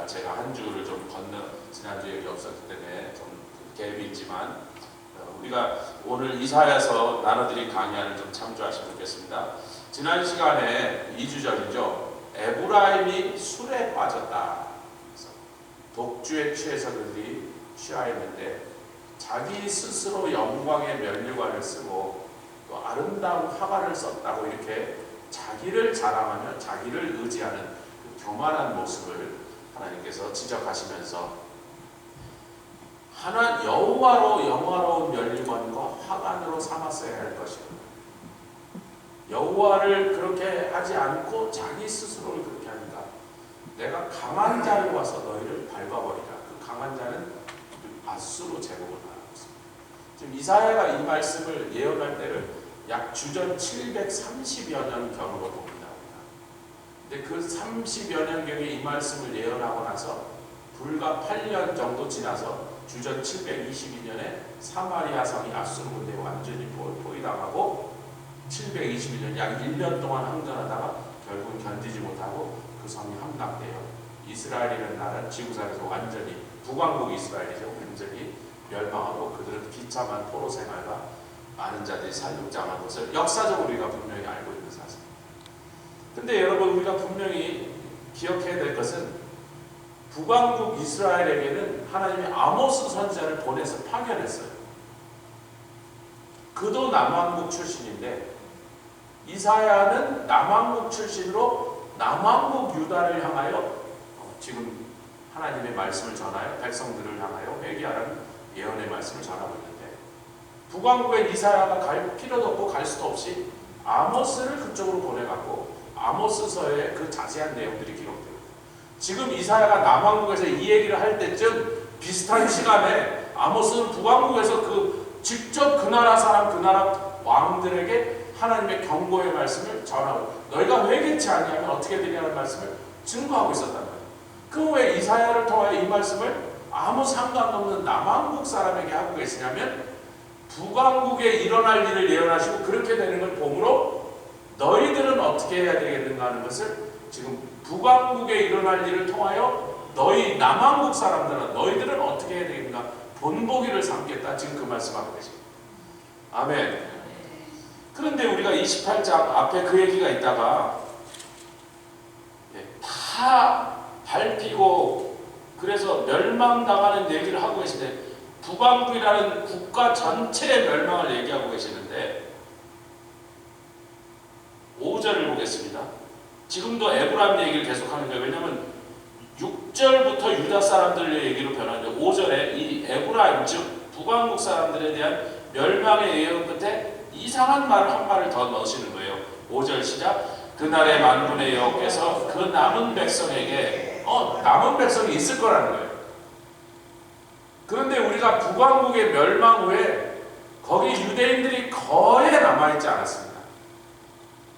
제가 한 주를 좀 지난주에 여기 없었기 때문에 좀 갭이 있지만 우리가 오늘 이사야서 나눠드린 강의안을 좀 참조하시면 좋겠습니다. 지난 시간에 2주 전이죠. 에브라임이 술에 빠졌다. 독주에 취해서 그들이 취하였는데 자기 스스로 영광의 면류관을 쓰고 또 아름다운 화관을 썼다고 이렇게 자기를 자랑하며 자기를 의지하는 그 교만한 모습을 하나님께서 지적하시면서 하나 여호와로 영화로운 면류관과 화관으로 삼았어야 할 것이고 여호와를 그렇게 하지 않고 자기 스스로를 그렇게 하니까 내가 강한 자를 와서 너희를 밟아버리라. 그 강한 자는 아수르 제국을 말하고 있습니다. 지금 이사야가 이 말씀을 예언할 때를 약 주전 730여 년경으로 봅니다. 근데 그 30여 년경에 이 말씀을 예언하고 나서 불과 8년 정도 지나서 주전 722년에 사마리아 성이 아수르 군대에 완전히 포위당하고 721년 약 1년 동안 항전하다가 결국 견디지 못하고 그 성이 함락되어 이스라엘이라는 나라는 지구상에서 완전히 북왕국 이스라엘이죠. 완전히 멸망하고 그들은 비참한 포로 생활과 많은 자들이 살육당한 것을 역사적으로 우리가 분명히 알고 있는 사실입니다. 근데 여러분 우리가 분명히 기억해야 될 것은 북왕국 이스라엘에게는 하나님이 아모스 선지자를 보내서 파견했어요. 그도 남왕국 출신인데 이사야는 남왕국 출신으로 남왕국 유다를 향하여 지금 하나님의 말씀을 전하여 백성들을 향하여 회개하라는 예언의 말씀을 전하고 있는데 북왕국에 이사야가 갈 필요도 없고 갈 수도 없이 아모스를 그쪽으로 보내갖고 아모스서에 그 자세한 내용들이 기록됩니다. 지금 이사야가 남왕국에서 이 얘기를 할 때쯤 비슷한 시간에 아모스는 북왕국에서 직접 그 나라 사람 그 나라 왕들에게 하나님의 경고의 말씀을 전하고 너희가 회개치 아니하면 어떻게 되냐는 말씀을 증거하고 있었단 말이에요. 그럼 왜 이사야를 통하여 이 말씀을 아무 상관없는 남왕국 사람에게 하고 계시냐면 북왕국에 일어날 일을 예언하시고 그렇게 되는 걸 보므로 너희들은 어떻게 해야 되겠는가 하는 것을 지금 북왕국에 일어날 일을 통하여 너희 남왕국 사람들은 너희들은 어떻게 해야 되겠는가 본보기를 삼겠다. 지금 그 말씀하고 계십니다. 아멘. 그런데 우리가 28장 앞에 그 얘기가 있다가 다 밟히고 그래서 멸망당하는 얘기를 하고 계시는데 북왕국이라는 국가 전체의 멸망을 얘기하고 계시는데 5절을 보겠습니다. 지금도 에브라임 얘기를 계속하는 거예요. 왜냐하면 6절부터 유다 사람들의 얘기로 변하는데 5절에 이 에브라임 즉 북왕국 사람들에 대한 멸망의 예언 끝에 이상한 말을 한 말을 더 넣으시는 거예요. 5절 시작. 그날의 만군의 여호와께서 그 남은 백성에게 남은 백성이 있을 거라는 거예요. 그런데 우리가 북왕국의 멸망 후에 거기 유대인들이 거의 남아있지 않았습니다.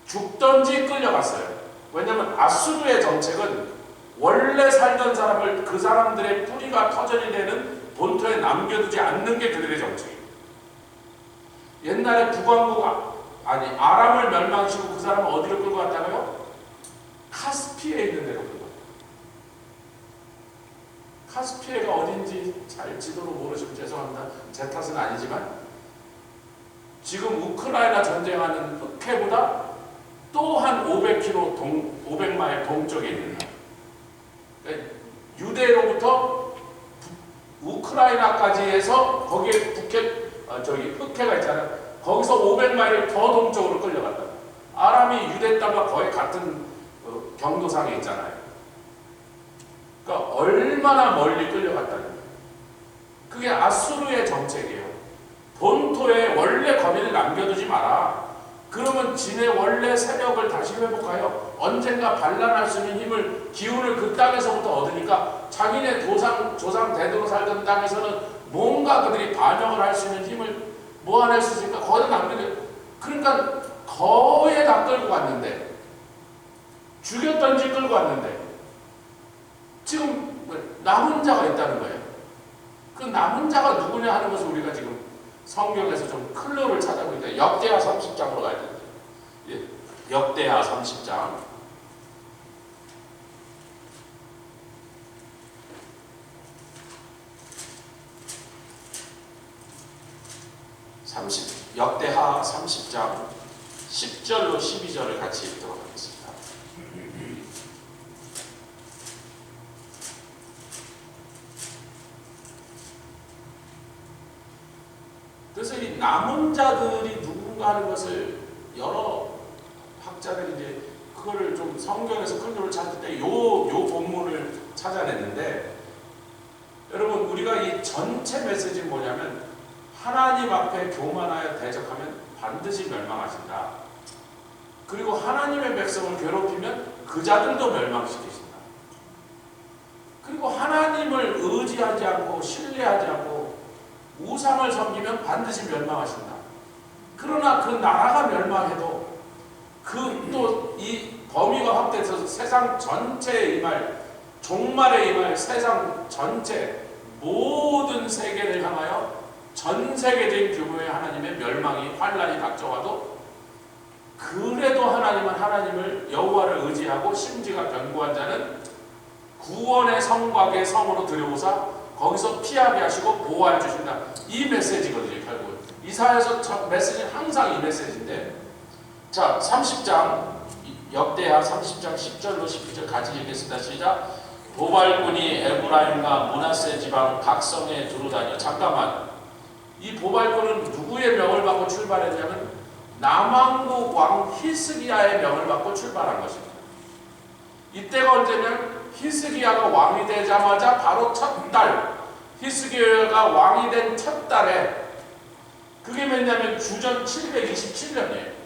죽던지 끌려갔어요. 왜냐하면 아수르의 정책은 원래 살던 사람을 그 사람들의 뿌리가 터전이 되는 본토에 남겨두지 않는 게 그들의 정책이에요. 옛날에 북왕국 아람을 멸망시키고 그 사람을 어디로 끌고 갔다고요? 카스피에 있는 데로 끌고 갔다. 카스피해가 어딘지 잘 지도로 모르시면 죄송합니다. 제 탓은 아니지만 지금 우크라이나 전쟁하는 흑해보다 또 한 500km 500마일 동쪽에 있는 나라. 그러니까 유대로부터 우크라이나까지 해서 거기에 흑해가 있잖아요. 거기서 500마일 더 동쪽으로 끌려갔다. 아람이 유대 땅과 거의 같은 경도상에 있잖아요. 그러니까 얼마나 멀리 끌려갔다는 거예요. 그게 아수르의 정책이에요. 본토에 원래 거민을 남겨두지 마라. 그러면 진의 원래 세력을 다시 회복하여 언젠가 반란할 수 있는 기운을 그 땅에서부터 얻으니까 자기네 조상 대대로 살던 땅에서는 뭔가 그들이 반영을 할 수 있는 힘을 모아낼 수 있으니까 거기다 남겨둬. 그러니까 거의 다 끌고 갔는데 죽였던지 끌고 갔는데 지금 남은 자가 있다는 거예요. 그 남은 자가 누구냐 하는 것을 우리가 지금 성경에서 좀 클로를 찾아보고 있다. 역대하 30장으로 가야 됩니다. 역대하 30장 역대하 30장 10절로 12절을 같이 읽도록 하겠습니다. 그래서 이 남은 자들이 누군가 하는 것을 여러 학자들이 이제 그거를 좀 성경에서 근거를 찾을 때 요 본문을 찾아냈는데, 여러분 우리가 이 전체 메시지는 뭐냐면 하나님 앞에 교만하여 대적하면 반드시 멸망하신다. 그리고 하나님의 백성을 괴롭히면 그 자들도 멸망시키신다. 그리고 하나님을 의지하지 않고 신뢰하지 않고 우상을 섬기면 반드시 멸망하신다. 그러나 그 나라가 멸망해도 그 또 이 범위가 확대해서 세상 전체에 임할, 종말에 임할 세상 전체 모든 세계를 향하여 전 세계적인 규모의 하나님의 멸망이, 환란이 닥쳐와도 그래도 하나님은 하나님을 여호와를 의지하고 심지가 견고한 자는 구원의 성곽의 성으로 들여오사 거기서 피하게 하시고 보호해 주신다. 이 메시지거든요. 결국 이사야서 메시지는 항상 이 메시지인데, 자 30장 역대하 30장 10절로 12절 같이 읽겠습니다. 시작. 보발꾼이 에브라임과 므낫세 지방 각성에 두루다녀. 잠깐만, 이 보발꾼은 누구의 명을 받고 출발했냐면 남왕국 왕 히스기야의 명을 받고 출발한 것입니다. 이때가 언제냐면 히스기야가 왕이 되자마자 바로 첫 달, 히스기야가 왕이 된 첫 달에, 그게 뭐냐면 주전 727년이에요.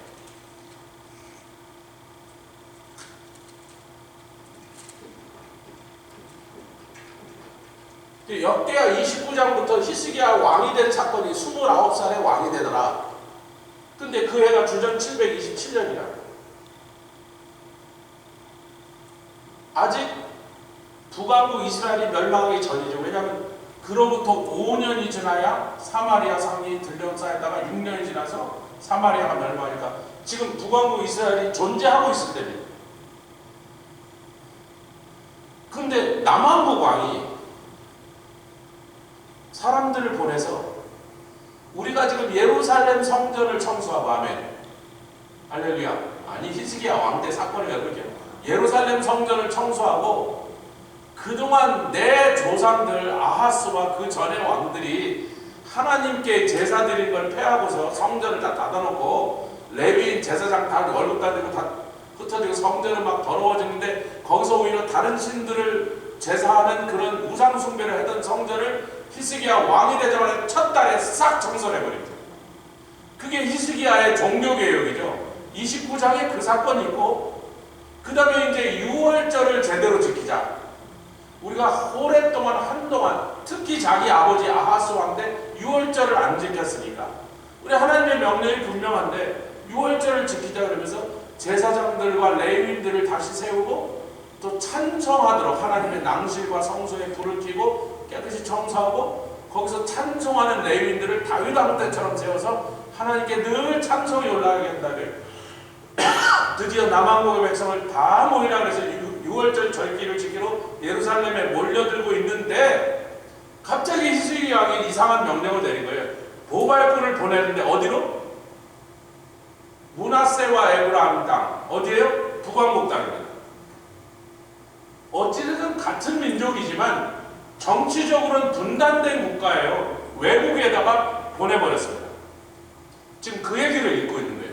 역대하 29장부터 히스기야 왕이 된 사건이 29살에 왕이 되더라. 근데 그 해가 주전 727년이야. 아직 북왕국 이스라엘이 멸망하기 전이죠. 왜냐하면 그로부터 5년이 지나야 사마리아 성이 들려쌓였다가 6년이 지나서 사마리아가 멸망하니까 지금 북왕국 이스라엘이 존재하고 있을 때입니다. 근데 남왕국 왕이 사람들을 보내서 우리가 지금 예루살렘 성전을 청소하고, 아멘, 할렐루야, 아니 히스기야 왕 때 사건이야. 그렇게 예루살렘 성전을 청소하고 그동안 내 조상들 아하스와 그 전의 왕들이 하나님께 제사 드린 걸 패하고서 성전을 다 닫아놓고 레위인 제사장 다 월급 다 들고 다 흩어지고 성전은 막 더러워지는데, 거기서 오히려 다른 신들을 제사하는 그런 우상 숭배를 했던 성전을 히스기야 왕이 되자마자 첫 달에 싹 청소를 해버립니다. 그게 히스기야의 종교개혁이죠. 29장에 그 사건이 있고, 그 다음에 이제 6월절을 제대로 지키자. 우리가 오랫동안 한동안 특히 자기 아버지 아하스 왕 때 6월절을 안 지켰으니까 우리 하나님의 명령이 분명한데 6월절을 지키자 그러면서 제사장들과 레위인들을 다시 세우고 또 찬송하도록 하나님의 낭실과 성소에 불을 켜고 깨끗이 청소하고 거기서 찬송하는 레위인들을 다윗 왕 때처럼 세워서 하나님께 늘 찬송이 올라가게 한다고요. 드디어 남왕국의 백성을 다 모이라 그래서 6월절 절기를 지키러 예루살렘에 몰려들고 있는데 갑자기 히스기야 왕이 이상한 명령을 내린 거예요. 보발꾼을 보내는데 어디로? 므낫세와 에브라임 땅. 어디예요? 북왕국 땅입니다. 어찌됐든 같은 민족이지만 정치적으로는 분단된 국가예요. 외국에다가 보내버렸습니다. 지금 그 얘기를 읽고 있는 거예요.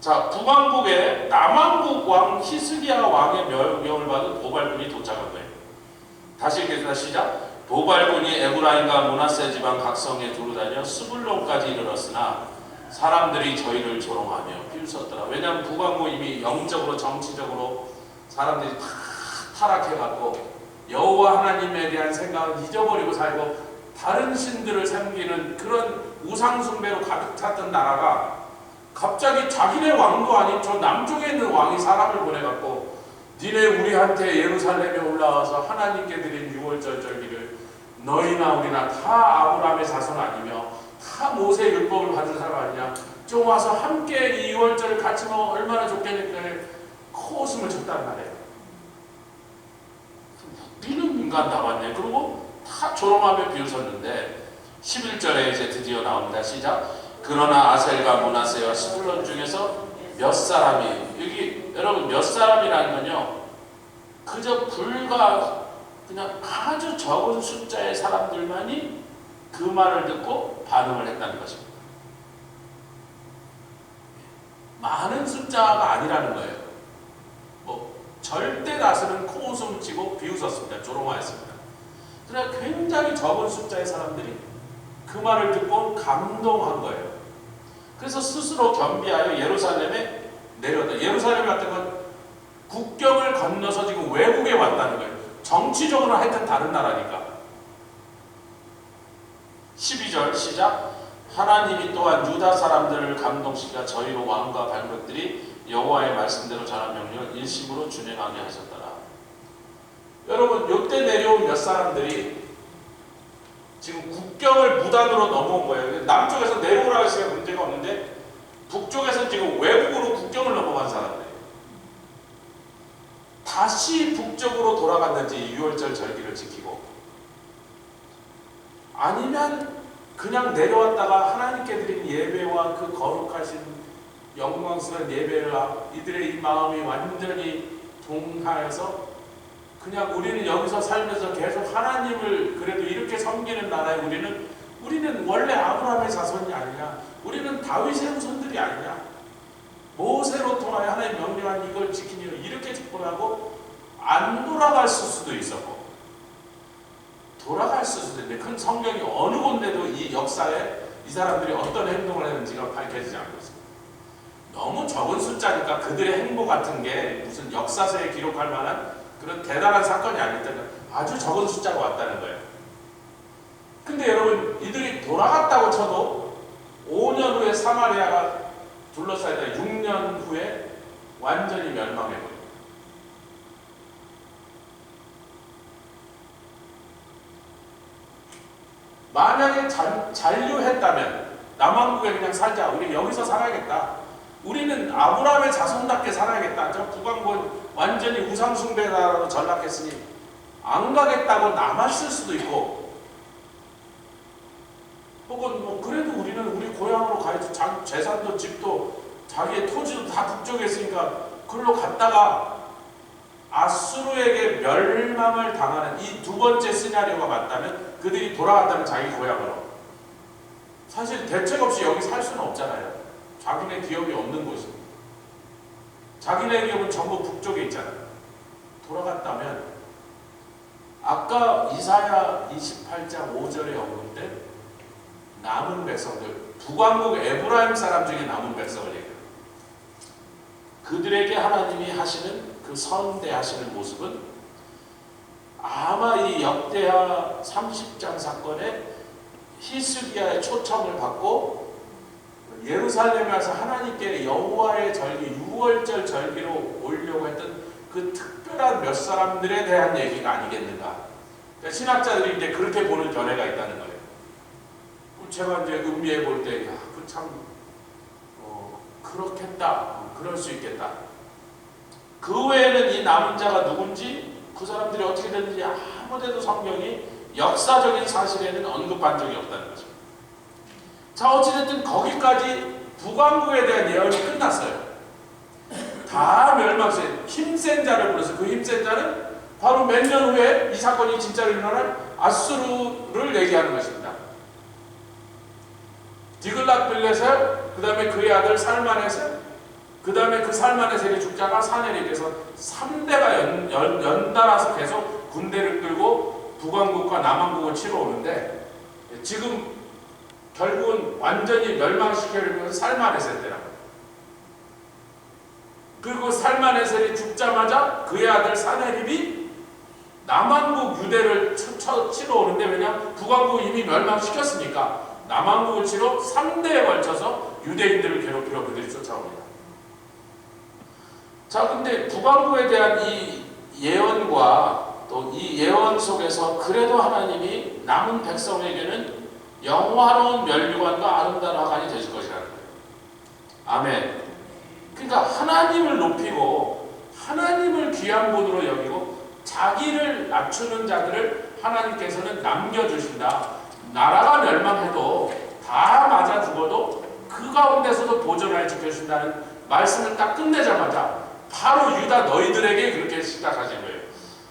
자, 북왕국에 남왕국 왕 히스기야 왕의 명을 받은 보발꾼이 도착한 거예요. 다시 읽겠습니다. 시작. 보발꾼이 에브라임과 므낫세 지방 각성에 두루다녀 스불론까지 이르렀으나 사람들이 저희를 조롱하며 비웃었더라. 왜냐하면 북왕국 이미 영적으로 정치적으로 사람들이 다 타락해갖고 여호와 하나님에 대한 생각을 잊어버리고 살고 다른 신들을 섬기는 그런 우상 숭배로 가득 찼던 나라가 갑자기 자기네 왕도 아닌 저 남쪽에 있는 왕이 사람을 보내갖고 니네 우리한테 예루살렘에 올라와서 하나님께 드린 6월절 절기를 너희나 우리나 다 아브라함의 자손 아니며 다 모세의 율법을 받은 사람 아니냐, 좀 와서 함께 이 6월절을 같이 먹으면 얼마나 좋겠니까 코웃음을 쳤단 말이에요. 니는 인간 다 봤네. 그리고 다 조롱하며 비웃었는데 11절에 이제 드디어 나옵니다. 시작. 그러나 아셀과 므낫세와 스불론 중에서 몇 사람이, 여기 여러분 몇 사람이라는 건요, 그저 불과 그냥 아주 적은 숫자의 사람들만이 그 말을 듣고 반응을 했다는 것입니다. 많은 숫자가 아니라는 거예요. 뭐 절대 다수는 코웃음 치고 비웃었습니다. 조롱하였습니다. 그러나 굉장히 적은 숫자의 사람들이 그 말을 듣고 감동한 거예요. 그래서 스스로 겸비하여 예루살렘에 내려왔다. 예루살렘에 왔던 건 국경을 건너서 지금 외국에 왔다는 거예요. 정치적으로는 하여튼 다른 나라니까. 12절 시작. 하나님이 또한 유다 사람들을 감동시켜 저희로 왕과 발백들이 여호와의 말씀대로 전한 명령을 일심으로 준행하게 하셨더라. 여러분, 요때 내려온 몇 사람들이 지금 국경을 무단으로 넘어온 거예요. 남쪽에서 내려오라고 했으면 문제가 없는데 북쪽에서 지금 외국으로 국경을 넘어간 사람들. 다시 북쪽으로 돌아갔는지 유월절 절기를 지키고, 아니면 그냥 내려왔다가 하나님께 드린 예배와 그 거룩하신 영광스러운 예배와 이들의 이 마음이 완전히 동하여서 그냥 우리는 여기서 살면서 계속 하나님을 그래도 이렇게 섬기는 나라에 우리는 원래 아브라함의 자손이 아니냐, 우리는 다윗의 후손들이 아니냐, 모세로 통하여 하나님 명령한 이걸 지키니 이렇게 접근하고 안 돌아갈 수도 있었고, 돌아갈 수도 있는데 큰 성경이 어느 곳에도 이 역사에 이 사람들이 어떤 행동을 했는지가 밝혀지지 않고 있습니다. 너무 적은 숫자니까 그들의 행보 같은 게 무슨 역사서에 기록할 만한 그런 대단한 사건이 아닐 때는 아주 적은 숫자가 왔다는 거예요. 근데 여러분, 이들이 돌아갔다고 쳐도 5년 후에 사마리아가 둘러싸이다 6년 후에 완전히 멸망해버려요. 만약에 잔류했다면 남왕국에 그냥 살자, 우리 여기서 살아야겠다, 우리는 아브라함의 자손답게 살아야겠다, 저 북왕국은 완전히 우상숭배나라로 전락했으니 안 가겠다고 남았을 수도 있고, 혹은 뭐 그래도 우리는 우리 고향으로 가야지, 재산도 집도 자기의 토지도 다 북쪽에 있으니까 그걸로 갔다가 아수르에게 멸망을 당하는 이 두 번째 시나리오가 맞다면, 그들이 돌아갔다면 자기 고향으로, 사실 대책 없이 여기 살 수는 없잖아요. 자기네 기업이 없는 곳이, 자기네 기업은 전부 북쪽에 있잖아요. 돌아갔다면 아까 이사야 28장 5절에 언급된 남은 백성들, 북왕국 에브라임 사람 중에 남은 백성을 얘기해요. 그들에게 하나님이 하시는 그 선대하시는 모습은 아마 이 역대하 30장 사건에 히스기야의 초청을 받고 예루살렘에 와서 하나님께 여호와의 절기, 유월절 절기로 오려고 했던 그 특별한 몇 사람들에 대한 얘기가 아니겠는가. 그러니까 신학자들이 이제 그렇게 보는 견해가 있다는 거예요. 제가 이제 음미해 볼 때, 그 참 그렇겠다, 그럴 수 있겠다. 그 외에는 이 남은 자가 누군지, 그 사람들이 어떻게 됐는지 아무데도 성경이 역사적인 사실에는 언급한 적이 없다는 거죠. 자, 어찌됐든 거기까지 북왕국에 대한 예언이 끝났어요. 다 멸망했어요. 힘센 자를 불러서, 그 힘센 자는 바로 몇 년 후에 이 사건이 진짜로 일어날 아수르를 얘기하는 것입니다. 디글랏빌레셀, 그 다음에 그의 아들 살만에셀, 그 다음에 그 살만에셀이 죽자가 사네립에서 3대가 연달아서 계속 군대를 끌고 북왕국과 남왕국을 치러 오는데, 지금 결국은 완전히 멸망시키려면 살만에셀 때라고. 그리고 살만에셀이 죽자마자 그의 아들 사네립이 남왕국 유대를 치러 오는데, 왜냐? 북왕국을 이미 멸망시켰으니까 남왕국을 치러 3대에 걸쳐서 유대인들을 괴롭히러 그들이 쫓아옵니다. 자, 근데 북왕국에 대한 이 예언과 또 이 예언 속에서 그래도 하나님이 남은 백성에게는 영화로운 멸류관과 아름다운 화관이 되실 것이라는 거예요. 아멘. 그러니까 하나님을 높이고 하나님을 귀한 분으로 여기고 자기를 낮추는 자들을 하나님께서는 남겨주신다. 나라가 멸망해도 다 맞아 죽어도 그 가운데서도 보존하여 지켜준다는 말씀을 딱 끝내자마자 바로 유다 너희들에게 그렇게 시작하신 거예요.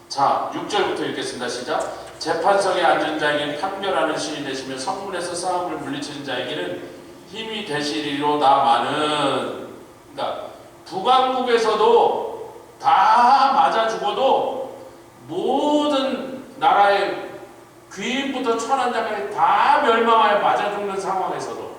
자, 6절부터 읽겠습니다. 시작. 재판석에 앉은 자에게는 판결하는 신이 되시며 성문에서 싸움을 물리치는 자에게는 힘이 되시리로다마는, 그러니까 북왕국에서도 다 맞아 죽어도 모든 나라의 귀인부터 천한장까지 다 멸망하여 맞아 죽는 상황에서도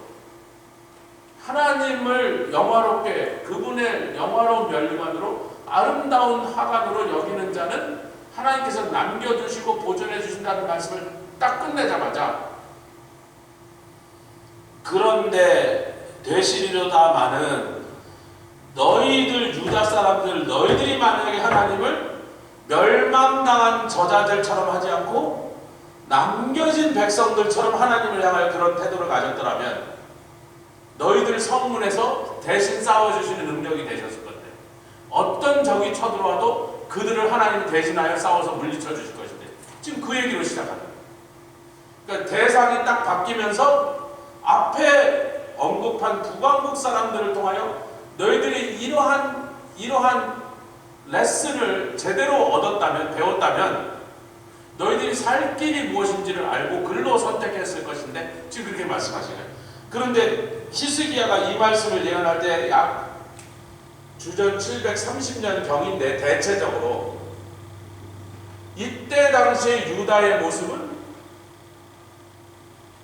하나님을 영화롭게, 그분의 영화로운 멸관으로 아름다운 화관으로 여기는 자는 하나님께서 남겨두시고 보존해 주신다는 말씀을 딱 끝내자마자, 그런데 되시리로다마는 너희들 유다 사람들, 너희들이 만약에 하나님을 멸망당한 저자들처럼 하지 않고 남겨진 백성들처럼 하나님을 향하여 그런 태도를 가졌더라면 너희들 성문에서 대신 싸워주시는 능력이 되셨을 건데, 어떤 적이 쳐들어와도 그들을 하나님이 대신하여 싸워서 물리쳐 주실 것인데, 지금 그 얘기로 시작합니다. 그러니까 대상이 딱 바뀌면서 앞에 언급한 북왕국 사람들을 통하여 너희들이 이러한 레슨을 제대로 얻었다면, 배웠다면 너희들이 살 길이 무엇인지를 알고 글로 선택했을 것인데, 지금 그렇게 말씀하시네요. 그런데 히스기야가 이 말씀을 예언할 때 약 주전 730년 경인데, 대체적으로 이때 당시의 유다의 모습은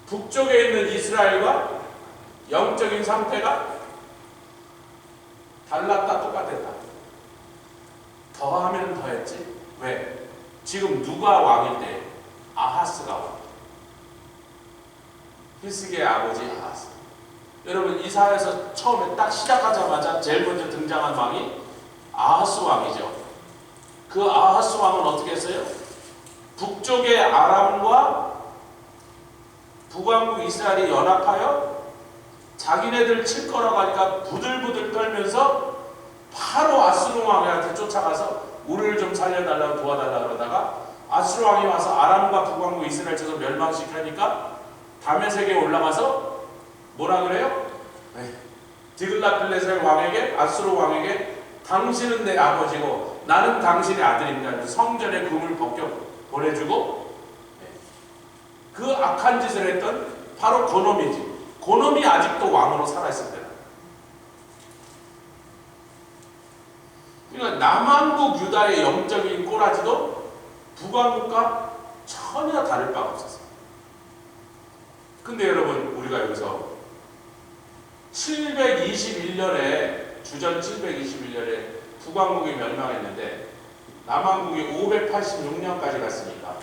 북쪽에 있는 이스라엘과 영적인 상태가 달랐다, 똑같았다. 더하면 더했지. 왜? 지금 누가 왕일 때? 아하스가 왕. 히스기야의 아버지 아하스. 여러분, 이사야에서 처음에 딱 시작하자마자 제일 먼저 등장한 왕이 아하스 왕이죠. 그 아하스 왕은 어떻게 했어요? 북쪽의 아람과 북왕국 이스라엘이 연합하여 자기네들 칠 거라고 하니까 부들부들 떨면서 바로 아수르 왕한테 쫓아가서 우리를 좀 살려달라고 도와달라고 그러다가 아수르 왕이 와서 아람과 북왕국 이스라엘 쳐서 멸망시키니까 다메섹에 올라가서 뭐라 그래요? 디글라필레셀 왕에게, 아수르 왕에게 당신은 내 아버지고 나는 당신의 아들입니다. 성전에 금을 벗겨 보내주고, 그 악한 짓을 했던 바로 고놈이지. 고놈이 아직도 왕으로 살아있을 때다. 그러니까 남왕국 유다의 영적인 꼬라지도 북왕국과 전혀 다를 바가 없었어요. 근데 여러분, 우리가 여기서 721년에, 주전 721년에 북왕국이 멸망했는데 남왕국이 586년까지 갔으니까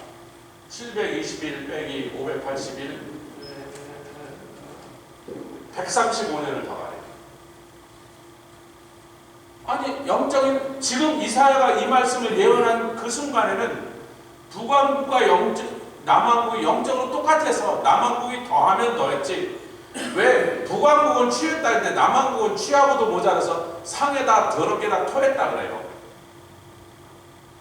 721 빼기 581, 135년을 더 가요. 아니, 영적인, 지금 이사야가 이 말씀을 예언한 그 순간에는 북왕국과 남왕국이 영적으로 똑같아서 남왕국이 더하면 더했지, 왜 북왕국은 취했다 했는데 남왕국은 취하고도 모자라서 상에다 더럽게 다 토했다 그래요.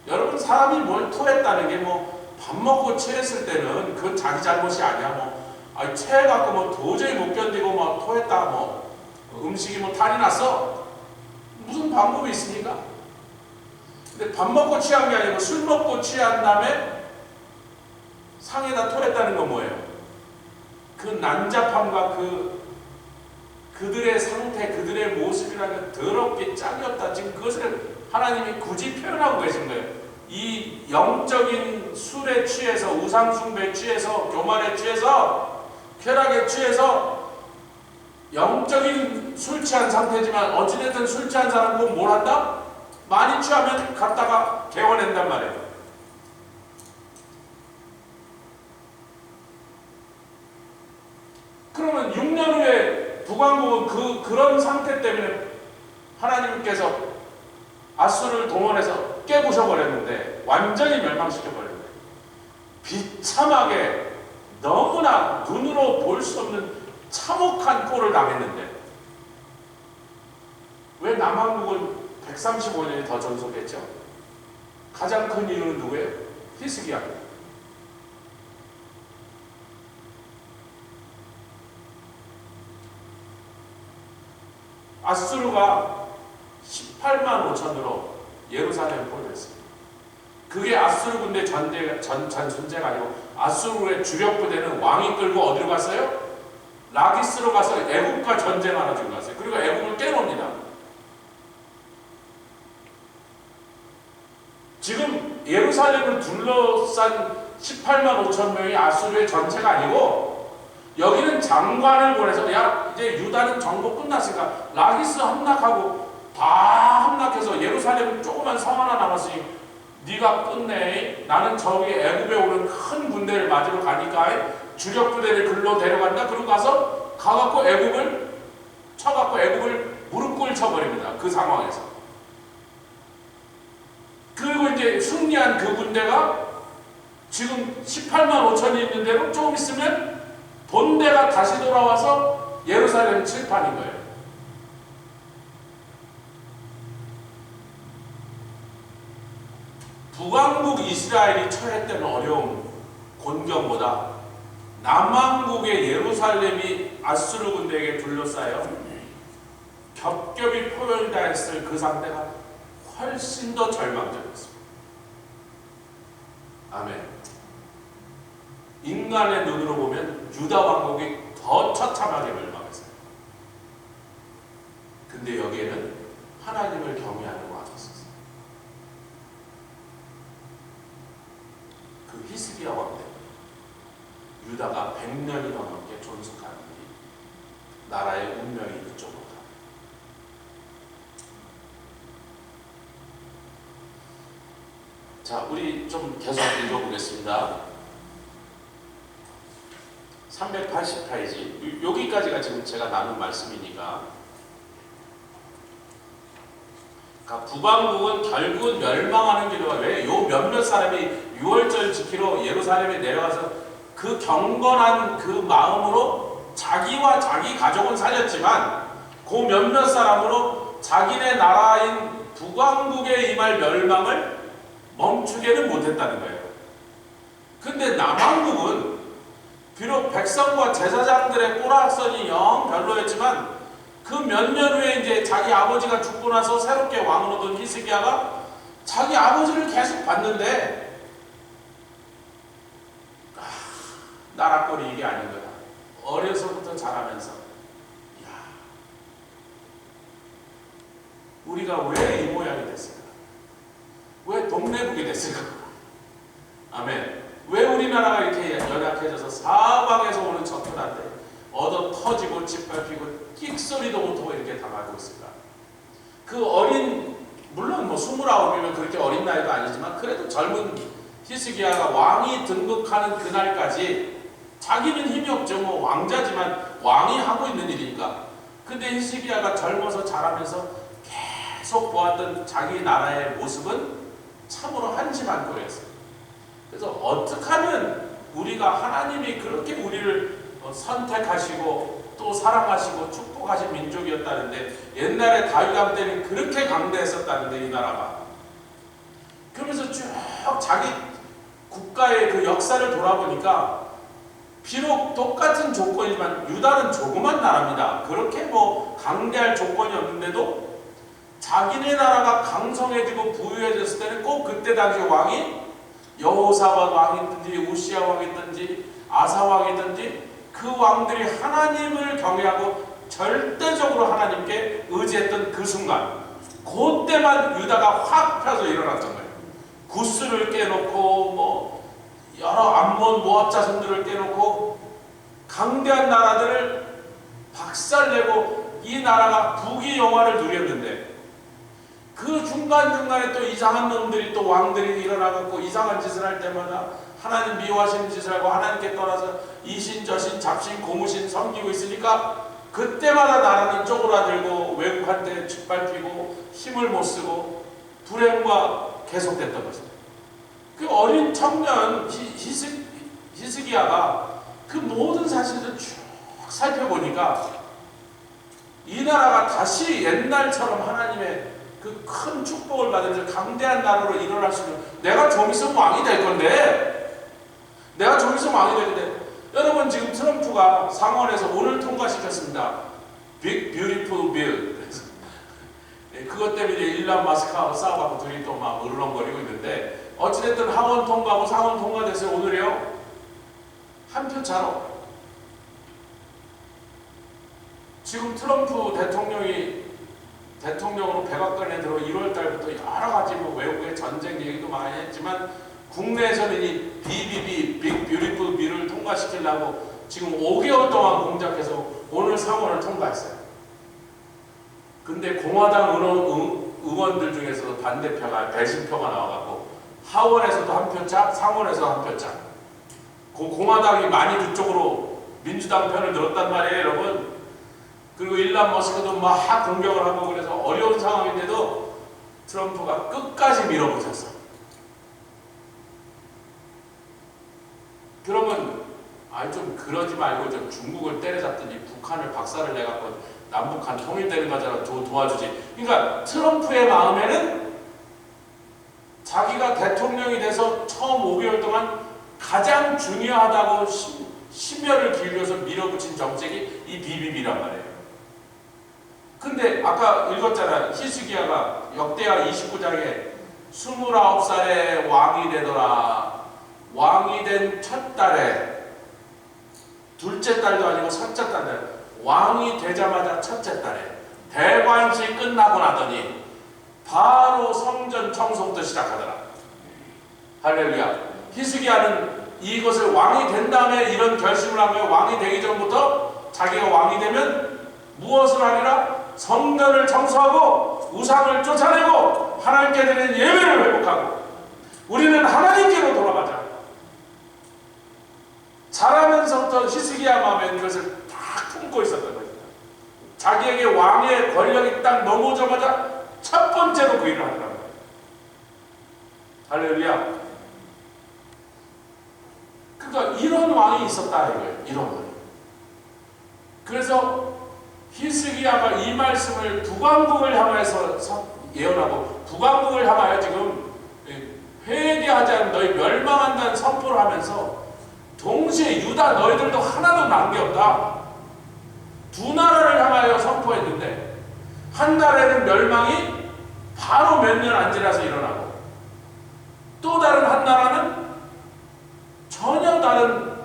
여러분, 사람이 뭘 토했다는 게 뭐 밥 먹고 체했을 때는 그건 자기 잘못이 아니야. 체해갖고 뭐 도저히 못 견디고 뭐 토했다, 뭐 음식이 뭐 탈이 났어, 무슨 방법이 있습니까? 근데 밥 먹고 취한 게 아니고 술 먹고 취한 다음에 상에다 토했다는 건 뭐예요? 그 난잡함과 그들의 상태, 그들의 모습이라는 더럽게 짝이었다. 지금 그것을 하나님이 굳이 표현하고 계신 거예요. 이 영적인 술에 취해서, 우상숭배에 취해서, 교만에 취해서, 쾌락에 취해서 영적인 술 취한 상태지만 어찌됐든 술 취한 사람 보고 뭘 한다? 많이 취하면 갔다가 개원한단 말이에요. 그러면 6년 후에 북왕국은 그런 상태 때문에 하나님께서 아수르를 동원해서 깨부셔버렸는데, 완전히 멸망시켜버렸는데, 비참하게 너무나 눈으로 볼 수 없는 참혹한 꼴을 당했는데, 왜 남왕국은 135년이 더 존속했죠? 가장 큰 이유는 누구예요? 히스기야입니다. 아수르가 18만 5천으로 예루살렘을 포위했습니다. 그게 아수르 군대 전쟁가 아니고 아수르의 주력 부대는 왕이 끌고 어디로 갔어요? 라기스로 가서 애국과 전쟁하러 지금 갔어요. 그리고 애국을 깨놉니다. 지금 예루살렘을 둘러싼 18만 5천 명이 아수르의 전체가 아니고 여기는 장관을 보내서 야 이제 유다는 정복 끝났으니까 라기스 함락하고 다 함락해서 예루살렘 조그만 성 하나 남았으니 네가 끝내. 나는 저기 애굽에 오는 큰 군대를 맞으러 가니까 주력 부대를 글로 데려간다. 그리고 가갖고 애굽을 쳐갖고 애굽을 무릎 꿇 쳐버립니다. 그 상황에서. 그리고 이제 승리한 그 군대가 지금 18만 5천이 있는 대로 조금 있으면 본대가 다시 돌아와서 예루살렘 칠판인 거예요. 북왕국 이스라엘이 처했던 어려움, 곤경보다 남왕국의 예루살렘이 아수르 군대에게 둘러싸여 겹겹이 포위당했을 그 상태가 훨씬 더 절망적이었습니다. 아멘. 인간의 눈으로 보면 유다 왕국이 더 처참하게 멸망했어요. 근데 여기에는 하나님을 경외하는 왕이 있었어요. 그 히스기야 왕 때문에 유다가 100년이 더 넘게 존속하는 일이 나라의 운명이 그쪽으로 가. 자, 우리 좀 계속 읽어보겠습니다. 380페이지. 여기까지가 지금 제가 나눈 말씀이니까. 그러니까 북왕국은 결국은 멸망하는 길로 가요. 왜? 요 몇몇 사람이 6월절 지키러 예루살렘에 내려가서 그 경건한 그 마음으로 자기와 자기 가족은 살렸지만 그 몇몇 사람으로 자기네 나라인 북왕국에 임할 멸망을 멈추게는 못했다는 거예요. 근데 남왕국은 비록 백성과 제사장들의 꼬락선이 영 별로였지만 그 몇 년 후에 이제 자기 아버지가 죽고 나서 새롭게 왕으로 든 히스기야가 자기 아버지를 계속 봤는데 나라꼴이 이게 아닌 거야. 어려서부터 자라면서 야, 우리가 왜 이 모양이 됐을까? 왜 동네북이 됐을까? 아멘. 왜 우리나라가 이렇게 연약해져서 사방에서 오는 적군한테 얻어 터지고 짓밟히고 끽소리도 못하고 이렇게 당하고 있을까? 그 어린, 물론 뭐 29이면 그렇게 어린 나이도 아니지만 그래도 젊은 히스기야가 왕이 등극하는 그날까지 자기는 힘이 없죠. 뭐 왕자지만 왕이 하고 있는 일이니까. 근데 히스기야가 젊어서 자라면서 계속 보았던 자기 나라의 모습은 참으로 한심한 꼴이었어요. 그래서 어떻게 하면 우리가 하나님이 그렇게 우리를 선택하시고 또 사랑하시고 축복하신 민족이었다는데 옛날에 다윗왕 때는 그렇게 강대했었다는데 이 나라가 그러면서 쭉 자기 국가의 그 역사를 돌아보니까 비록 똑같은 조건이지만 유다는 조그만 나라입니다. 그렇게 뭐 강대할 조건이 없는데도 자기네 나라가 강성해지고 부유해졌을 때는 꼭 그때 당시 왕이 여호사밧 왕이든지 우시야 왕이든지 아사 왕이든지 그 왕들이 하나님을 경외하고 절대적으로 하나님께 의지했던 그 순간 그때만 유다가 확 펴서 일어났던 거예요. 구스를 깨놓고 뭐 여러 암몬 모압 자손들을 깨놓고 강대한 나라들을 박살내고 이 나라가 부귀영화를 누렸는데 그 중간중간에 또 이상한 놈들이 또 왕들이 일어나고 이상한 짓을 할 때마다 하나님 미워하시는 짓을 하고 하나님께 떠나서 이신 저신 잡신 고무신 섬기고 있으니까 그때마다 나라는 쪼그라들고 외국한테 짓밟히고 힘을 못 쓰고 불행과 계속됐던 것입니다. 그 어린 청년 히스기야가 그 모든 사실을 쭉 살펴보니까 이 나라가 다시 옛날처럼 하나님의 그 큰 축복을 받으면서 강대한 나라로 일어날 수 있는 내가 좀 있으면 왕이 될 건데 내가 좀 있으면 왕이 될 건데 여러분 지금 트럼프가 상원에서 오늘 통과시켰습니다. Big Beautiful Bill 그것 때문에 이제 일론 마스크하고 싸워갖고 둘이 또 막 으르렁거리고 있는데 어찌됐든 하원 통과하고 상원 통과됐어요. 오늘이요. 한 표 차로. 지금 트럼프 대통령이 대통령으로 백악관에 들어 1월 달부터 여러 가지 뭐 외국의 전쟁 얘기도 많이 했지만 국내에서는 이 BBB, 빅 뷰티풀 비를 통과시키려고 지금 5개월 동안 공작해서 오늘 상원을 통과했어요. 근데 공화당 의원들 중에서도 반대표가 배신표가 나와갖고 하원에서도 한 표 차, 상원에서도 한 표 차. 공화당이 많이 그쪽으로 민주당 편을 들었단 말이에요, 여러분. 그리고 일론 머스크도 막 공격을 하고 그래서 어려운 상황인데도 트럼프가 끝까지 밀어붙였어. 그러면 좀 그러지 말고 좀 중국을 때려잡더니 북한을 박살을 내갖고 남북한 통일되는 거잖아. 도와주지. 그러니까 트럼프의 마음에는 자기가 대통령이 돼서 처음 5개월 동안 가장 중요하다고 심혈을 기울여서 밀어붙인 정책이 이 BBB란 말이에요. 근데 아까 읽었잖아. 히스기야가 역대하 29장에 29살에 왕이 되더라. 왕이 된 첫 달에 둘째 달도 아니고 첫째 달에 왕이 되자마자 첫째 달에 대관식 끝나고 나더니 바로 성전 청소부터 시작하더라. 할렐루야. 히스기야는 이것을 왕이 된 다음에 이런 결심을 한 거예요. 왕이 되기 전부터 자기가 왕이 되면 무엇을 하리라? 성전을 청소하고 우상을 쫓아내고 하나님께 드리는 예배를 회복하고 우리는 하나님께로 돌아가자. 자라면서부터 히스기야 마음에 그것을 딱 품고 있었던 거죠. 자기에게 왕의 권력이 딱 넘어오자마자 첫 번째로 그 일을 하더라는 거예요. 할렐루야. 그러니까 이런 왕이 있었다 이거예요. 이런 왕이. 그래서 히스기야가 이 말씀을 북왕국을 향해서 예언하고 북왕국을 향하여 지금 회개하지 않은 너희 멸망한다는 선포를 하면서 동시에 유다 너희들도 하나도 남겼다. 두 나라를 향하여 선포했는데 한 나라에는 멸망이 바로 몇 년 안 지나서 일어나고 또 다른 한 나라는 전혀 다른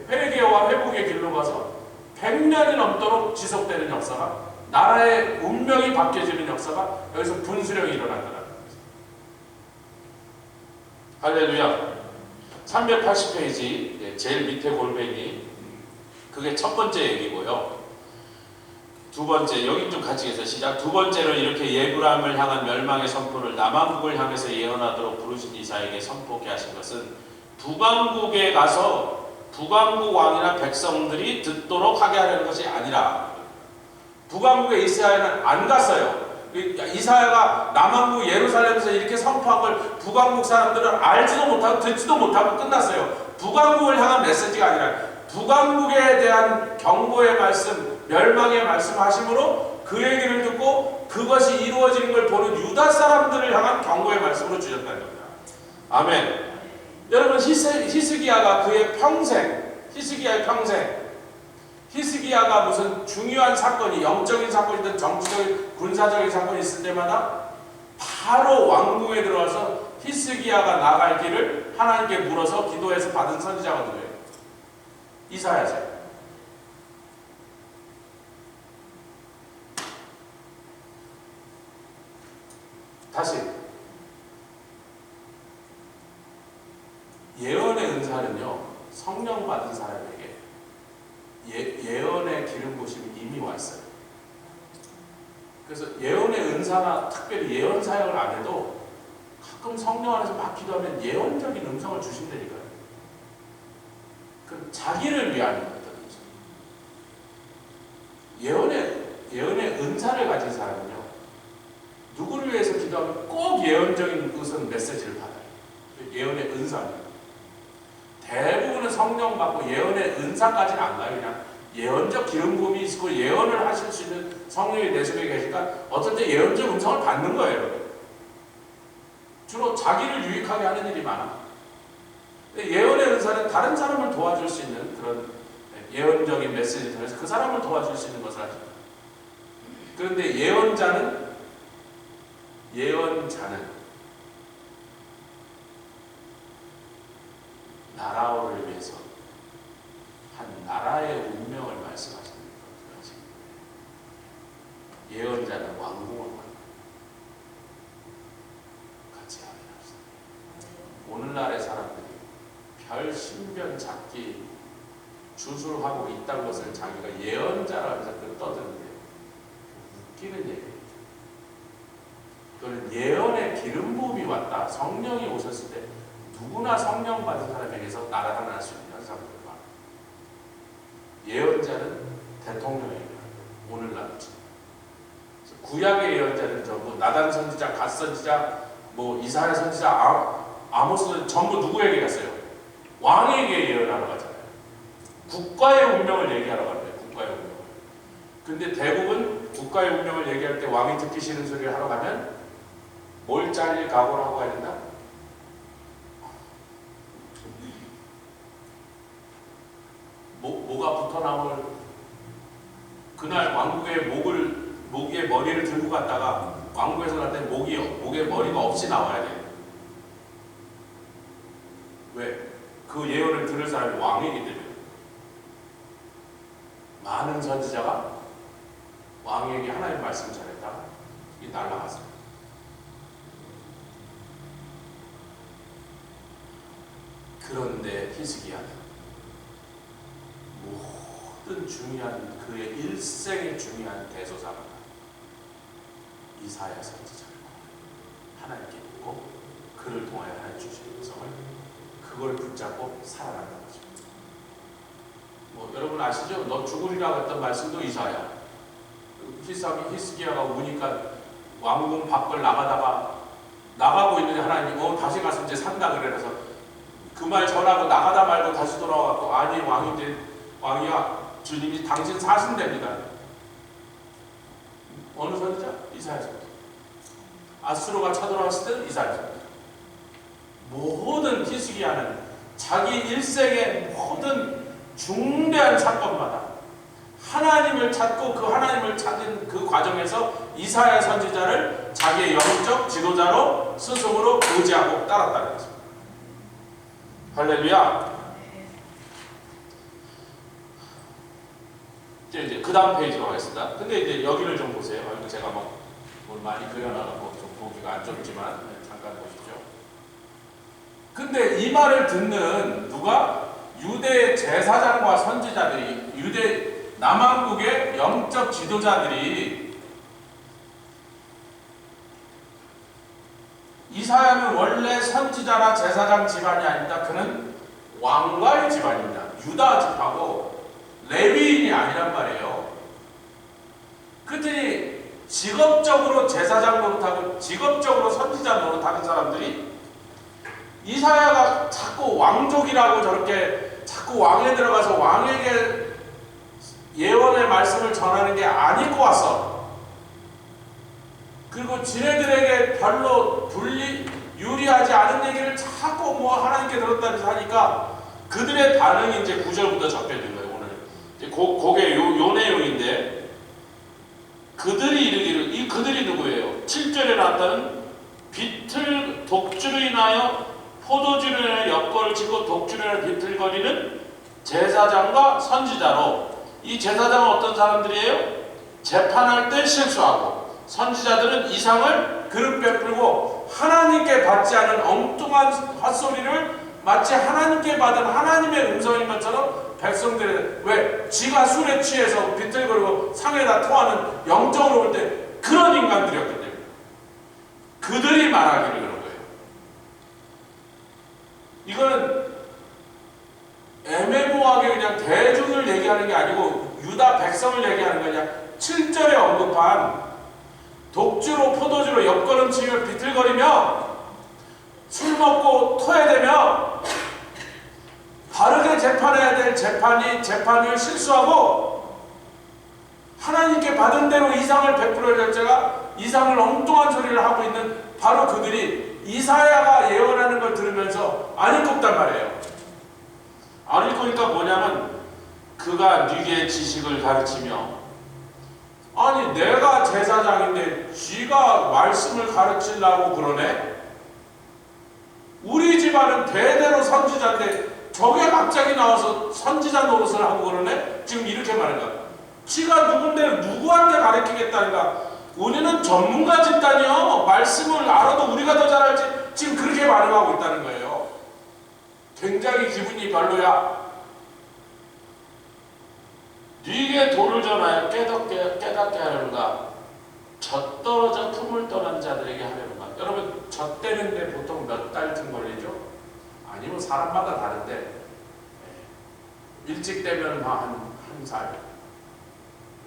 회개와 회복의 길로 가서 100년이 넘도록 지속되는 역사가 나라의 운명이 바뀌어지는 역사가 여기서 분수령이 일어난다는 거죠. 할렐루야. 380페이지 제일 밑에 골뱅이 그게 첫 번째 얘기고요. 두 번째 여기 좀 같이 해서 시작. 두 번째로 이렇게 예브람을 향한 멸망의 선포를 남왕국을 향해서 예언하도록 부르신 이사에게 선포케 하신 것은 북왕국에 가서 북왕국 왕이나 백성들이 듣도록 하게 하려는 것이 아니라 북왕국에 이스라엘은 안 갔어요. 이사야가 남왕국 예루살렘에서 이렇게 선포한 걸 북왕국 사람들은 알지도 못하고 듣지도 못하고 끝났어요. 북왕국을 향한 메시지가 아니라 북왕국에 대한 경고의 말씀, 멸망의 말씀하심으로 그 얘기를 듣고 그것이 이루어지는 걸 보는 유다 사람들을 향한 경고의 말씀으로 주셨다는 겁니다. 아멘. 여러분 히스기야가 그의 평생, 히스기야의 평생, 히스기야가 무슨 중요한 사건이 영적인 사건이든 정치적인 군사적인 사건이 있을 때마다 바로 왕궁에 들어와서 히스기야가 나갈 길을 하나님께 물어서 기도해서 받은 선지자가 누구예요? 이사야죠. 다시 예언의 은사는요 성령 받은 사람에게 예언의 기름 부심이 이미 와 있어요. 그래서 예언의 은사나 특별히 예언 사역을 안 해도 가끔 성령 안에서 막 기도하면 예언적인 음성을 주신다니까요. 그 자기를 위한 거거든요. 예언의 은사를 가진 사람은요 누구를 위해서 기도하면 꼭 예언적인 무슨 메시지를 받아요. 예언의 은사입니다. 대부분은 성령 받고 예언의 은사까지는 안 가요. 그냥 예언적 기름 부음이 있고 예언을 하실 수 있는 성령이 내 속에 계시니까 어떨 때 예언적 음성을 받는 거예요. 주로 자기를 유익하게 하는 일이 많아. 예언의 은사는 다른 사람을 도와줄 수 있는 그런 예언적인 메시지를 통해서 그 사람을 도와줄 수 있는 것을 하죠. 그런데 예언자는 예언자는 나라를 위해서 한 나라의 운명을 말씀하시는 거죠. 예언자는 왕궁을 말합니다. 같이 확인합시다. 오늘날의 사람들이 별 신변 잡기 주술하고 있다는 것을 자기가 예언자라면서 떠드는데 웃기는 얘기예요. 그거는 예언의 기름 부음이 왔다. 성령이 오셨을 때 누구나 성령 받은 사람에게서 나타날 수 있는 현상들을 말합니다. 예언자는 대통령에게 오늘날 구약의 예언자는 전부 나단 선지자, 갓 선지자, 이사야 선지자, 아모스 선지자 전부 누구에게 갔어요? 왕에게 예언하러 가잖아요. 국가의 운명을 얘기하러 가요. 국가의 운명을. 근데 대부분 국가의 운명을 얘기할 때 왕이 듣기 싫은 소리를 하러 가면 뭘 잘릴 각오를 하고 가야 된다? 뭐가 붙어 나올 그날 왕국의 목에 머리를 들고 갔다가 왕국에서 갈 때 목에 머리가 없이 나와야 돼요. 왜? 그 예언을 들을 사람이 왕이기 때문에. 많은 선지자가 왕에게 하나님의 말씀을 전했다가 이게 날아갔어요. 그런데 히스기야는 모든 중요한 그의 일생의 중요한 대소사가 이사야 선지자를 하나님께 보고 그를 통하여 하나님 주신 음성을 그걸 붙잡고 살아간다는 거죠. 여러분 아시죠? 너 죽으리라고 했던 말씀도 이사야. 히스기야가 우니까 왕궁 밖을 나가고 있는 하나님이 다시 가서 이제 산다 그래서 그 말 전하고 나가다 말고 다시 돌아와서 아니 왕이야 주님이 당신 사신됩니다. 어느 선지자? 이사야 선지자. 아수르가 쳐들어왔을 때는 이사야 선지자. 모든 히스기야는 자기 일생의 모든 중대한 사건마다 하나님을 찾고 그 하나님을 찾은 그 과정에서 이사야 선지자를 자기의 영적 지도자로 스스로 의지하고 따랐다는 것입니다. 할렐루야. 이제 그 다음 페이지로 가겠습니다. 근데 이제 여기를 좀 보세요. 제가 뭘 많이 그려놔서 좀 보기가 안 좋지만 잠깐 보시죠. 근데 이 말을 듣는 누가? 유대 제사장과 선지자들이, 유대 남왕국의 영적 지도자들이, 이사야는 원래 선지자나 제사장 집안이 아닙니다. 그는 왕가의 집안입니다. 유다 집하고 레위인이 아니란 말이에요. 그랬더니 직업적으로 제사장 노릇하고 직업적으로 선지자 노릇하는 사람들이 이사야가 자꾸 왕족이라고 저렇게 자꾸 왕에 들어가서 왕에게 예언의 말씀을 전하는 게 아니고 와서, 그리고 지네들에게 별로 유리하지 않은 얘기를 자꾸 하나님께 들었다면서 하니까 그들의 반응이 이제 9절부터 적혀진 거예요. 그게 요 내용인데, 그들이 이르기를, 이 그들이 누구예요? 7절에 나타나는 비틀 독주로 인하여 포도주로 인하여 엿걸을 치고 독주로 인하여 비틀거리는 제사장과 선지자로, 이 제사장은 어떤 사람들이에요? 재판할 때 실수하고, 선지자들은 이상을 그릇 베풀고 하나님께 받지 않은 엉뚱한 헛소리를 마치 하나님께 받은 하나님의 음성인 것처럼 백성들은, 왜? 지가 술에 취해서 비틀거리고 상에다 토하는 영적으로 볼 때 그런 인간들이었기 때문에 그들이 말하기를 그런 거예요. 이거는 애매모호하게 그냥 대중을 얘기하는 게 아니고 유다 백성을 얘기하는 게 아니라 7절에 언급한 독주로 포도주로 엿걸음치며 비틀거리며 술 먹고 토해대며 바르게 재판해야 될 재판을 실수하고 하나님께 받은 대로 이상을 베풀어야 될 자가 이상을 엉뚱한 소리를 하고 있는 바로 그들이 이사야가 예언하는 걸 들으면서 안 읽었단 말이에요. 안 읽으니까 뭐냐면 그가 네게 지식을 가르치며, 아니 내가 제사장인데 쥐가 말씀을 가르치려고 그러네? 우리 집안은 대대로 선지자인데 저게 갑자기 나와서 선지자 노릇을 하고 그러네? 지금 이렇게 말하는 거야. 쥐가 누군데 누구한테 가르치겠다는가? 우리는 전문가 집단이요. 말씀을 알아도 우리가 더 잘알지. 지금 그렇게 반응하고 있다는 거예요. 굉장히 기분이 별로야. 네게 도를 전하여 깨닫게 하려는가? 젖떨어져 품을 떠난 자들에게 하려는가? 여러분 젖대는데 보통 몇 달쯤 걸리죠? 아니면 사람마다 다른데 일찍 되면 한 살,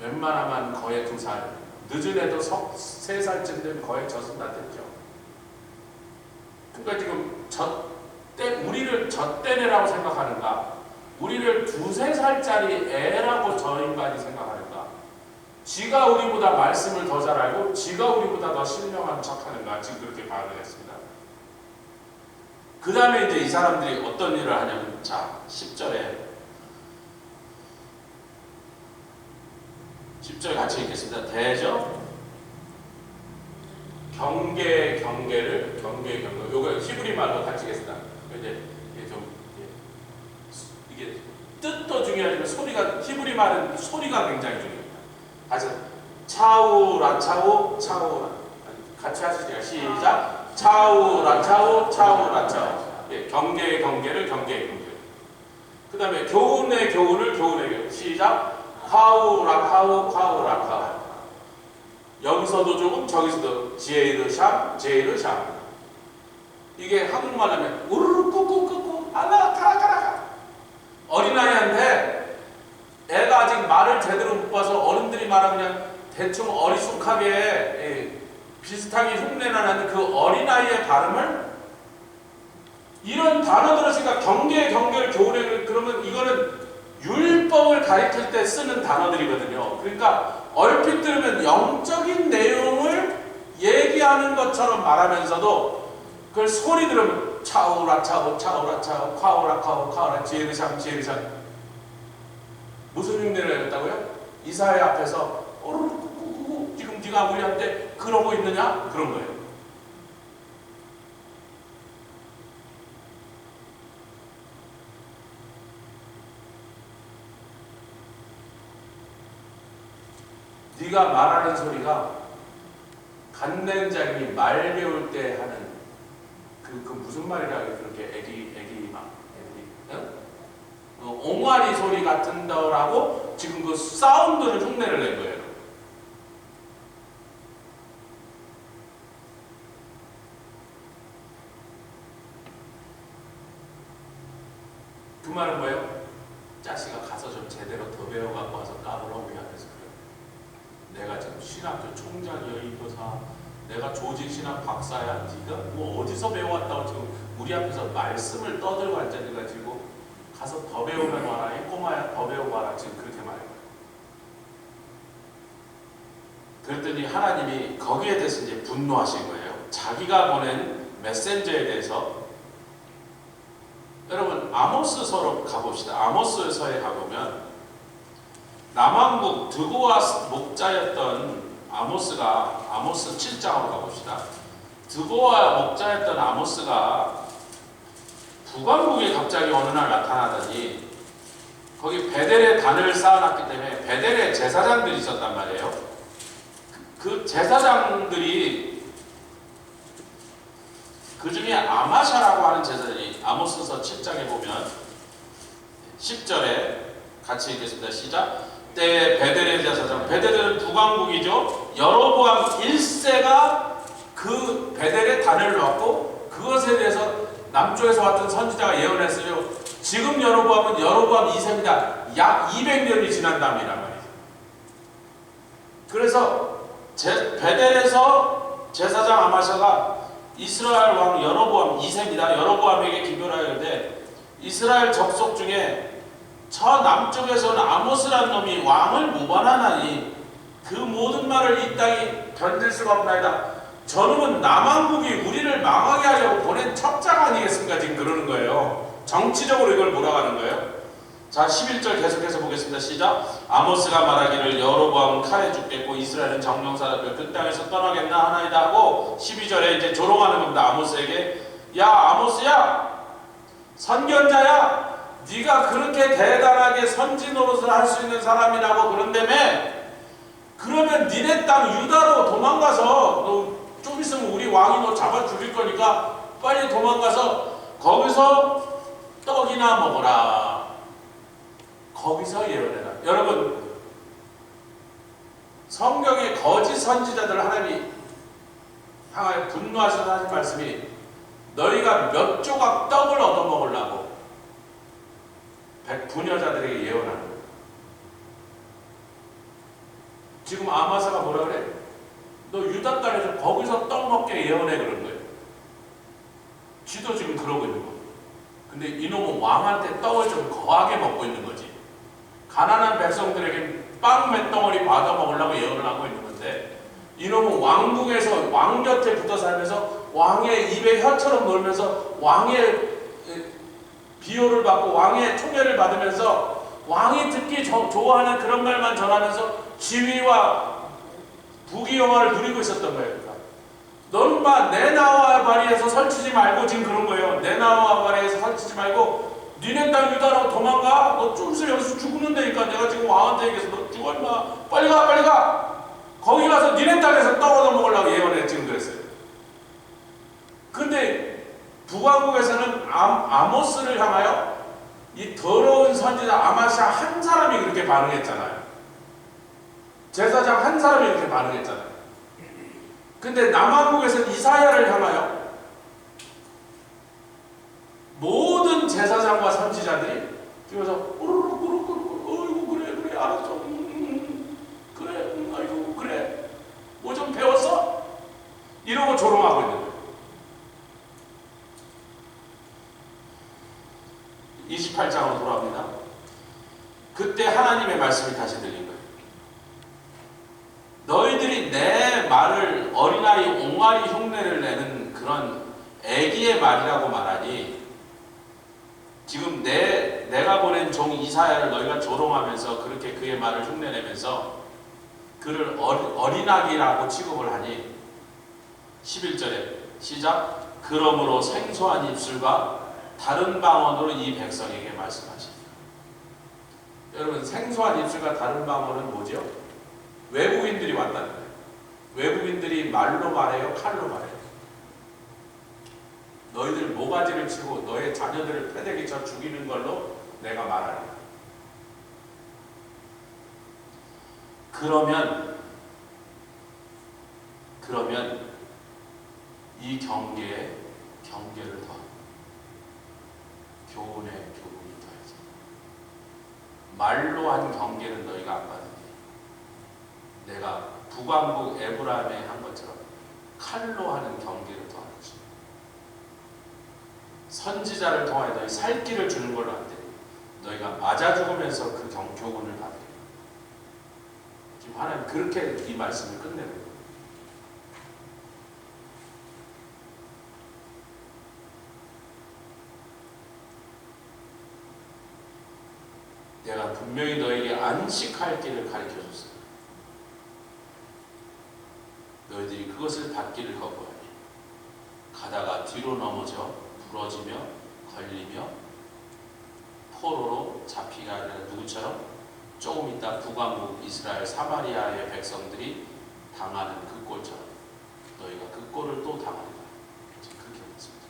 웬만하면 거의 2살, 늦은 애도 3살쯤 되면 거의 젖은 다 됐죠. 그러니까 지금 우리를 젖대네라고 생각하는가? 우리를 2-3살짜리 애라고 저 인간이 생각하는가? 지가 우리보다 말씀을 더 잘 알고 지가 우리보다 더 신령한 척하는가? 지금 그렇게 반응했습니다. 그 다음에 이제 이 사람들이 어떤 일을 하냐면, 자 10절에 10절 같이 읽겠습니다. 대저 경계를 요거 히브리 말로 같이 읽겠습니다. 이제 이게 뜻도 중요하지만 소리가, 히브리 말은 소리가 굉장히 중요합니다. 다시 차우 같이 하시죠. 시작. 차우 라차우. 예, 경계를. 그 다음에 교훈의 교훈을 시작. 카우 라카우. 여기서도 조금 저기서도 제이르샴. 이게 한국말 하면 우르르 꾹꾹꾹꾹 알라 가라. 어린아이한테 애가 아직 말을 제대로 못 봐서 어른들이 말하면 그냥 대충 어리숙하게 비슷하게 흉내나는 그 어린아이의 발음을 이런 단어들을 쓰니까 경계를 교훈을, 그러면 이거는 율법을 가리킬 때 쓰는 단어들이거든요. 그러니까 얼핏 들으면 영적인 내용을 얘기하는 것처럼 말하면서도 그걸 소리 들으면 차우라차우 카우라카우 제르샴 무슨 흉내를 냈다고요? 이사야 앞에서 오르르 지금 네가 우리한테 그러고 있느냐? 그런 거예요. 네가 말하는 소리가 간냉장이 말 배울 때 하는 그 무슨 말이라고 그렇게 옹알이 소리 같은다라고 지금 그 사운드를 흉내를 낸 거예요. 그 말은 뭐예요? 자식아 가서 좀 제대로 더 배워갖고 와서 까불어 우리 앞에서 그래. 내가 지금 신학교 총장이여 이거사, 내가 조직신학 박사야. 네가 뭐 어디서 배워왔다고 지금 우리 앞에서 말씀을 떠들고 앉아가지고 가서 더 배우면 와라. 이 꼬마야 더 배우고 와라. 지금 그렇게 말해요. 그랬더니 하나님이 거기에 대해서 이제 분노하신 거예요. 자기가 보낸 메신저에 대해서. 여러분 아모스서로 가봅시다. 아모스서에 가보면 남왕국 드고아 목자였던 아모스가, 아모스 7장으로 가봅시다. 드고아 목자였던 아모스가 북왕국에 갑자기 어느 날 나타나더니 거기 베델에 단을 쌓아놨기 때문에 베델에 제사장들이 있었단 말이에요. 그 제사장들이 그 중에 아마샤라고 하는 제사장이 아모스서 7장에 보면 10절에 같이 읽겠습니다. 시작. 때에 베델의 제사장, 베델은 북왕국이죠. 여로보암 1세가 그 베델에 단을 놓았고 그것에 대해서 남쪽에서 왔던 선지자가 예언했어요. 지금 여로보암은 여로보암 2세입니다. 약 200년이 지난 다음이란 말이에요. 그래서 베델에서 제사장 아마샤가 이스라엘 왕 여로보암 2세입니다. 여로보암에게 기별을 하는데 이스라엘 적속 중에 저 남쪽에서는 아모스라는 놈이 왕을 모반하나니 그 모든 말을 이 땅이 견딜 수가 없나이다. 저놈은 남왕국이 우리를 망하게 하려고 보낸 첩자가 아니겠습니까? 지금 그러는 거예요. 정치적으로 이걸 몰아가는 거예요. 자 자, 11절 계속해서 보겠습니다. 시작. 아모스가 말하기를 여로보암은 칼에 죽겠고 이스라엘은 정령사람들 그 땅에서 떠나겠나 하나이다 하고 12절에 이제 조롱하는 겁니다. 아모스에게 야 아모스야 선견자야 네가 그렇게 대단하게 선지 노릇을 할 수 있는 사람이라고 그런다며 그러면 니네 땅 유다로 도망가서 너 좀 있으면 우리 왕이 너 잡아 죽일 거니까 빨리 도망가서 거기서 떡이나 먹어라. 거기서 예언해라. 여러분 성경의 거짓 선지자들 하나님이 향하여 분노하셔서 하신 말씀이 너희가 몇 조각 떡을 얻어먹으려고 부녀자들에게 예언하는 거예요. 지금 아마사가 뭐라 그래? 너 유다 땅에서 거기서 떡 먹게 예언해 그런 거예요. 지도 지금 그러고 있는 거예요. 근데 이놈은 왕한테 떡을 좀 거하게 먹고 있는 거지. 가난한 백성들에게 빵 몇 덩어리 받아 먹으려고 예언을 하고 있는 건데 이놈은 왕궁에서 왕 곁에 붙어 살면서 왕의 입에 혀처럼 놀면서 왕의 비호를 받고 왕의 총애를 받으면서 왕이 듣기 좋아하는 그런 말만 전하면서 지위와 부귀영화를 누리고 있었던 거예요. 넌 봐, 내 나와 발이에서 설치지 말고 지금 그런 거예요. 내 나와 발이에서 설치지 말고 니네 땅 유다로 도망가. 너 좀 있으면 여기서 죽는다니까. 내가 지금 왕한테 얘기해서 너 죽어 임마. 빨리 가 빨리 가. 거기 가서 니네 땅에서 떡 얻어 먹으려고 예언해 지금 그랬어요. 근데 북왕국에서는 아모스를 향하여 이 더러운 선지자 아마샤 한 사람이 그렇게 반응했잖아요. 제사장 한 사람이 이렇게 반응했잖아요. 근데 남왕국에서는 이사야를 향하여 모든 제사장과 선지자들이 뛰어서 어이구 그래 알았어 그래 아이고 그래 뭐 좀 배웠어? 이러고 조롱하고 있는 거예요. 28장으로 돌아옵니다. 그때 하나님의 말씀이 다시 들린 거예요. 너희들이 내 말을 어린아이 옹알이 흉내를 내는 그런 애기의 말이라고 말하니 지금 내가 보낸 종 이사야를 너희가 조롱하면서 그렇게 그의 말을 흉내내면서 그를 어린아기라고 취급을 하니 11절에 시작. 그러므로 생소한 입술과 다른 방언으로 이 백성에게 말씀하십니다. 여러분 생소한 입술과 다른 방언은 뭐죠? 외국인들이 왔다는 거예요. 외국인들이 말로 말해요? 칼로 말해요? 너희들 모가지를 치고 너의 자녀들을 패대기 쳐 죽이는 걸로 내가 말하리라. 그러면 이 경계에 경계를 더하고 교훈에 교훈이 더해져. 말로 한 경계는 너희가 안 받으니 내가 북왕국 에브라임에 한 것처럼 칼로 하는 경계를 더하는 것입니다. 선지자를 통하여 너희 살 길을 주는 걸로 안 되니 너희가 맞아 죽으면서 그 교훈을 받으리라. 지금 하나님 그렇게 이 말씀을 끝내는 거예요. 내가 분명히 너에게 안식할 길을 가르쳐줬어. 너희들이 그것을 받기를 거부하니 가다가 뒤로 넘어져 부러지며 걸리며 포로로 잡히가 아니라 누구처럼 조금 있다 북왕국 이스라엘 사마리아의 백성들이 당하는 그 꼴처럼 너희가 그 꼴을 또 당하리라. 그렇게 했습니다.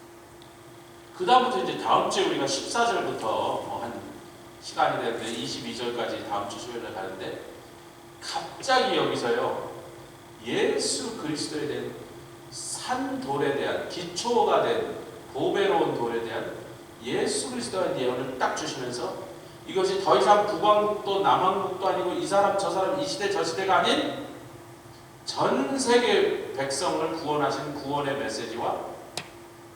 그 다음부터 이제 다음 주에 우리가 14절부터 한 시간이 되는데 22절까지 다음 주 수요일에 가는데 갑자기 여기서요 예수 그리스도에 대한 산돌에 대한 기초가 된 보배로운 돌에 대한 예수 그리스도의 예언을 딱 주시면서 이것이 더 이상 북왕국도 남왕국도 아니고 이 사람 저 사람 이 시대 저 시대가 아닌 전 세계 백성을 구원하신 구원의 메시지와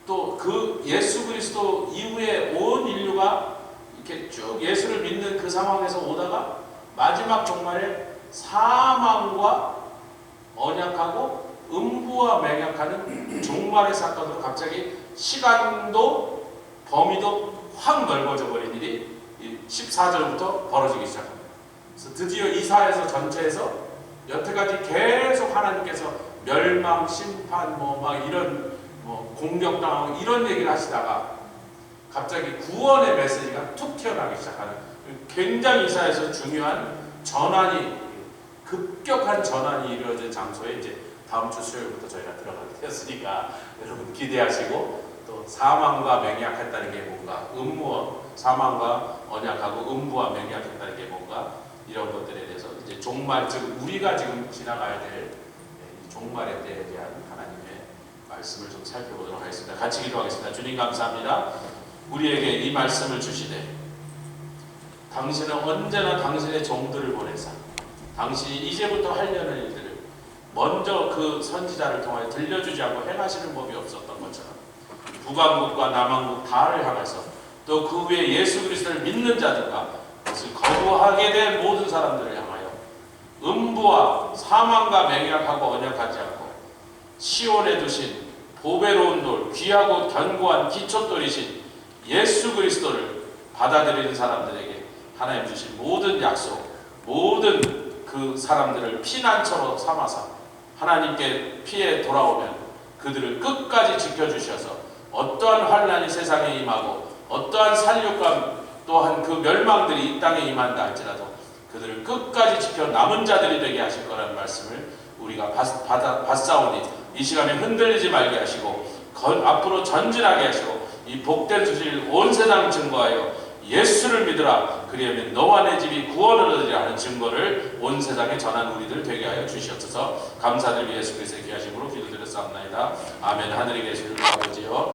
또 그 예수 그리스도 이후에 온 인류가 이렇게 쭉 예수를 믿는 그 상황에서 오다가 마지막 종말에 사망과 언약하고 음부와 맹약하는 종말의 사건으로 갑자기 시간도 범위도 확 넓어져 버린 일이 14절부터 벌어지기 시작합니다. 그래서 드디어 이사야서 전체에서 여태까지 계속 하나님께서 멸망, 심판, 막 이런 공격당하고 이런 얘기를 하시다가 갑자기 구원의 메시지가 툭 튀어나오기 시작하는 굉장히 이사야에서 중요한 전환이, 급격한 전환이 이루어진 장소에 이제 다음 주 수요일부터 저희가 들어가게 되었으니까 여러분 기대하시고, 또 사망과 맹약했다는 게 뭔가, 사망과 언약하고 음부와 맹약했다는 게 뭔가, 이런 것들에 대해서 이제 종말, 즉 우리가 지금 지나가야 될 종말의 때에 대한 하나님의 말씀을 좀 살펴보도록 하겠습니다. 같이 기도하겠습니다. 주님 감사합니다. 우리에게 이 말씀을 주시되 당신은 언제나 당신의 종들을 보내사 당신이 이제부터 하려는 일들을 먼저 그 선지자를 통하여 들려주지 않고 행하시는 법이 없었던 것처럼 북왕국과 남왕국 다를 향해서 또 그 위에 예수 그리스도를 믿는 자들과 그것을 거부하게 된 모든 사람들을 향하여 음부와 사망과 맹약하고 언약하지 않고 시온에 두신 보배로운 돌, 귀하고 견고한 기초돌이신 예수 그리스도를 받아들이는 사람들에게 하나님 주신 모든 약속, 모든 그 사람들을 피난처로 삼아서 하나님께 피해 돌아오면 그들을 끝까지 지켜주셔서 어떠한 환난이 세상에 임하고 어떠한 살육감 또한 그 멸망들이 이 땅에 임한다 할지라도 그들을 끝까지 지켜 남은 자들이 되게 하실 거라는 말씀을 우리가 봤사오니 이 시간에 흔들리지 말게 하시고 앞으로 전진하게 하시고 이 복된 소식을 온 세상 증거하여 예수를 믿으라 그리하면 너와 내 집이 구원을 얻으리라 하는 증거를 온 세상에 전한 우리들 되게 하여 주시옵소서. 감사드리며 예수 그리스도의 귀하심으로 기도드렸사옵나이다. 아멘. 하늘에 계신 아버지여